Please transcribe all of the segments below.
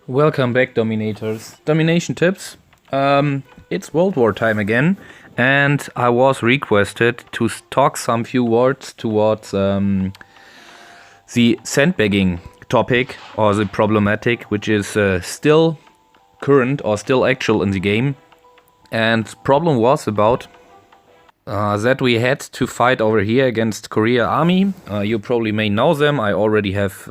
Welcome back, Dominators. Domination tips. It's World War time again, and I was requested to talk some few words towards the sandbagging topic or the problematic, which is still current or still actual in the game. And problem was about that we had to fight over here against Korea Army. You probably may know them. I already have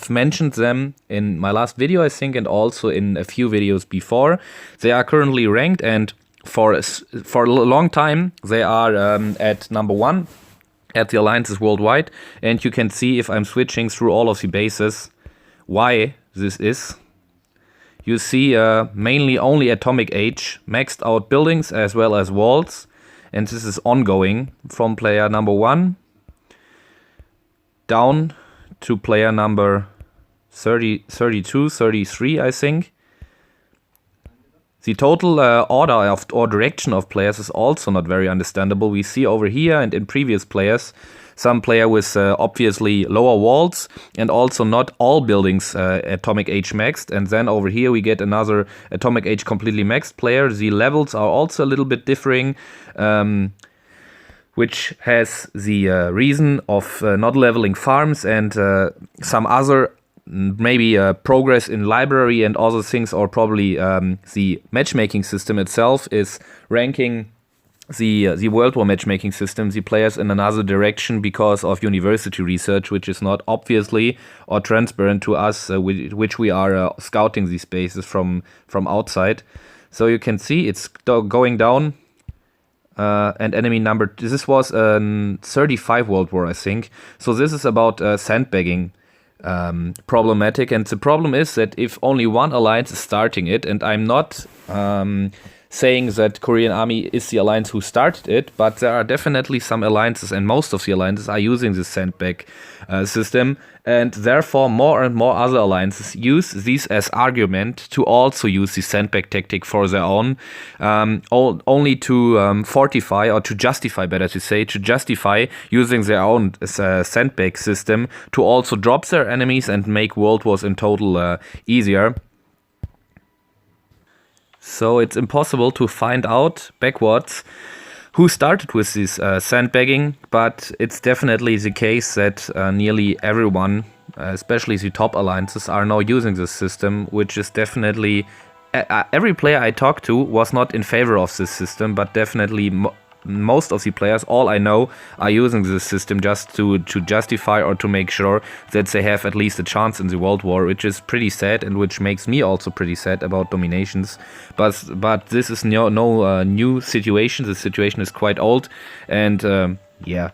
mentioned them in my last video, I think, and also in a few videos before. They are currently ranked, and for a long time they are at number 1 at the alliances worldwide. And you can see, if I'm switching through all of the bases, why this is. You see mainly only atomic age, maxed out buildings as well as walls, and this is ongoing from player number 1 down to player number 30, 32, 33, I think. The total order or direction of players is also not very understandable. We see over here and in previous players, some player with obviously lower walls and also not all buildings atomic age maxed. And then over here we get another atomic age completely maxed player. The levels are also a little bit differing, which has the reason of not leveling farms and some other maybe progress in library and other things, or probably the matchmaking system itself is ranking the World War matchmaking system, the players, in another direction because of university research, which is not obviously or transparent to us, which we are scouting these bases from outside. So you can see it's going down. And enemy number, this was 35 World War, I think. So this is about sandbagging problematic, and the problem is that if only one alliance is starting it, and I'm not saying that Korean Army is the alliance who started it, but there are definitely some alliances, and most of the alliances are using this sandbag system, and therefore more and more other alliances use these as argument to also use the sandbag tactic for their own, only to fortify, or to justify, better to say, to justify using their own sandbag system to also drop their enemies and make World Wars in total easier. So it's impossible to find out backwards who started with this sandbagging, but it's definitely the case that nearly everyone, especially the top alliances, are now using this system, which is definitely... every player I talked to was not in favor of this system, but definitely most of the players, all I know, are using this system just to justify or to make sure that they have at least a chance in the World War, which is pretty sad and which makes me also pretty sad about DomiNations. But this is no new situation. The situation is quite old, and yeah.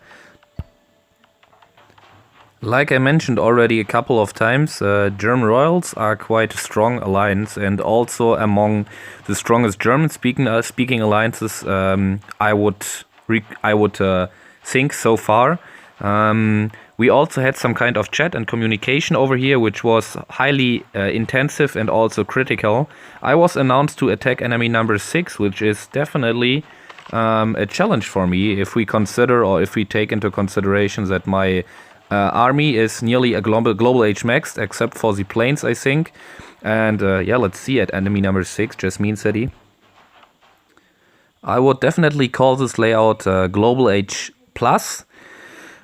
Like I mentioned already a couple of times, German Royals are quite a strong alliance, and also among the strongest German-speaking alliances, I would think so far. We also had some kind of chat and communication over here, which was highly intensive and also critical. I was announced to attack enemy number 6, which is definitely a challenge for me if we consider, or if we take into consideration that my army is nearly a global age maxed, except for the planes, I think. And yeah, let's see at enemy number 6, Jasmine City. I would definitely call this layout global age plus.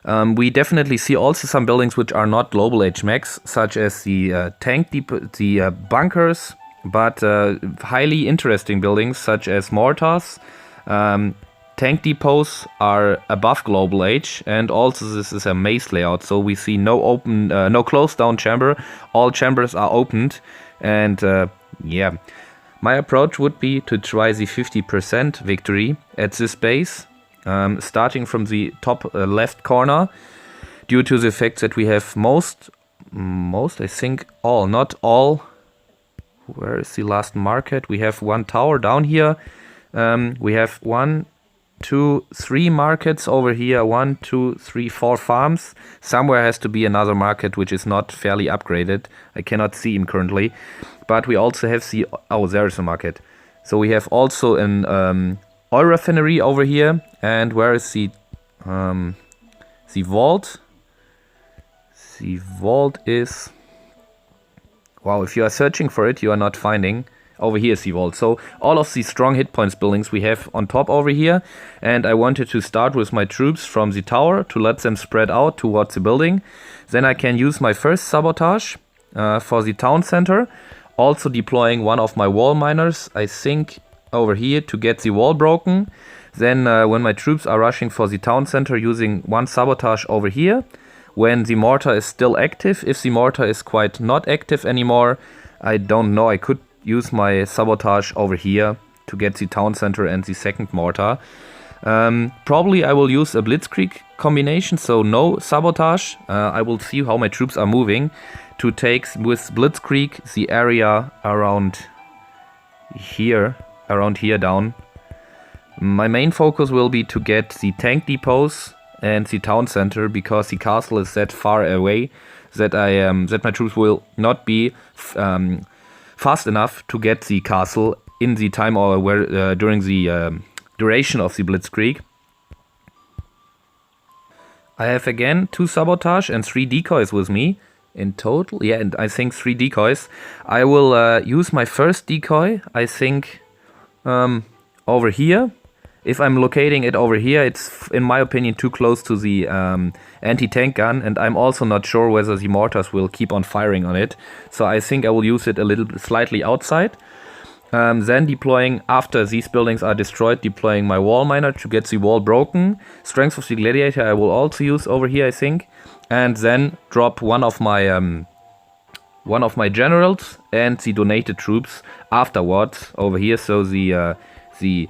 We definitely see also some buildings which are not global age max, such as the the bunkers, but highly interesting buildings such as mortars. Tank depots are above global age, and also this is a maze layout, so we see no closed down chamber. All chambers are opened, and yeah, my approach would be to try the 50% victory at this base, starting from the top left corner, due to the fact that we have most, I think all, not all. Where is the last market? We have one tower down here. We have 1, 2, 3 markets over here, 1, 2, 3, 4 farms. Somewhere has to be another market which is not fairly upgraded. I cannot see him currently. But we also have the... oh, there is a market. So we have also an oil refinery over here. And where is the vault? The vault is... Wow, if you are searching for it, you are not finding. Over here is the vault. So all of these strong hit points buildings we have on top over here. And I wanted to start with my troops from the tower to let them spread out towards the building. Then I can use my first sabotage for the town center. Also deploying one of my wall miners, I think, over here to get the wall broken. Then when my troops are rushing for the town center, using one sabotage over here. When the mortar is still active, if the mortar is quite not active anymore, I don't know, I could use my sabotage over here to get the town center and the second mortar. Probably I will use a blitzkrieg combination, so no sabotage. I will see how my troops are moving to take with blitzkrieg the area around here down. My main focus will be to get the tank depots and the town center, because the castle is that far away that that my troops will not be fast enough to get the castle in the time or during the duration of the blitzkrieg. I have again 2 sabotage and 3 decoys with me in total. Yeah, and I think 3 decoys. I will use my first decoy, I think, over here. If I'm locating it over here, it's in my opinion too close to the anti-tank gun, and I'm also not sure whether the mortars will keep on firing on it. So I think I will use it a little slightly outside. Then deploying, after these buildings are destroyed, deploying my wall miner to get the wall broken. Strength of the gladiator I will also use over here, I think. And then drop one of my generals and the donated troops afterwards over here. So the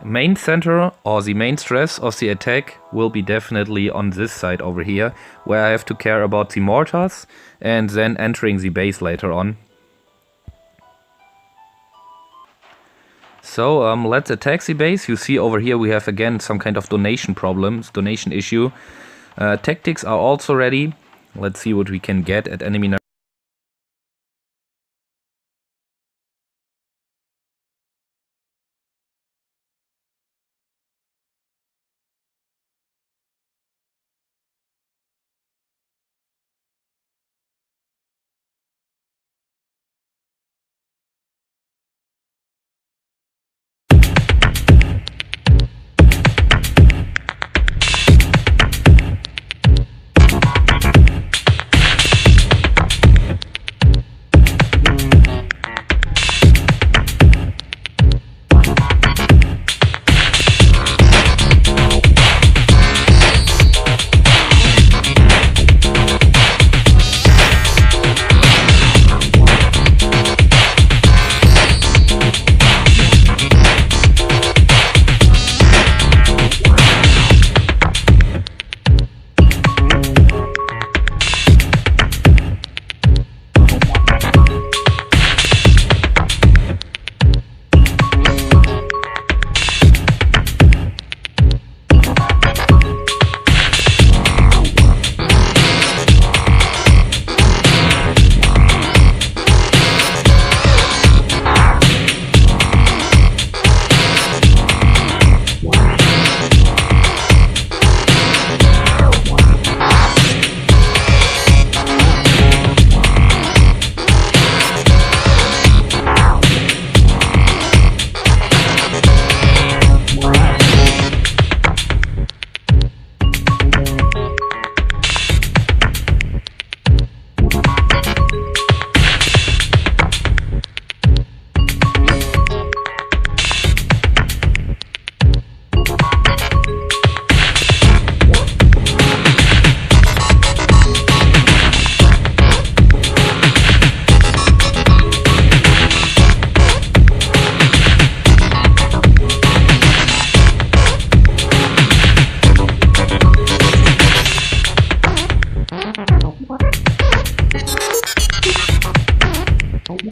main center or the main stress of the attack will be definitely on this side over here, where I have to care about the mortars and then entering the base later on. So let's attack the base. You see over here we have again some kind of donation issue. Tactics are also ready. Let's see what we can get at enemy.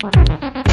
What?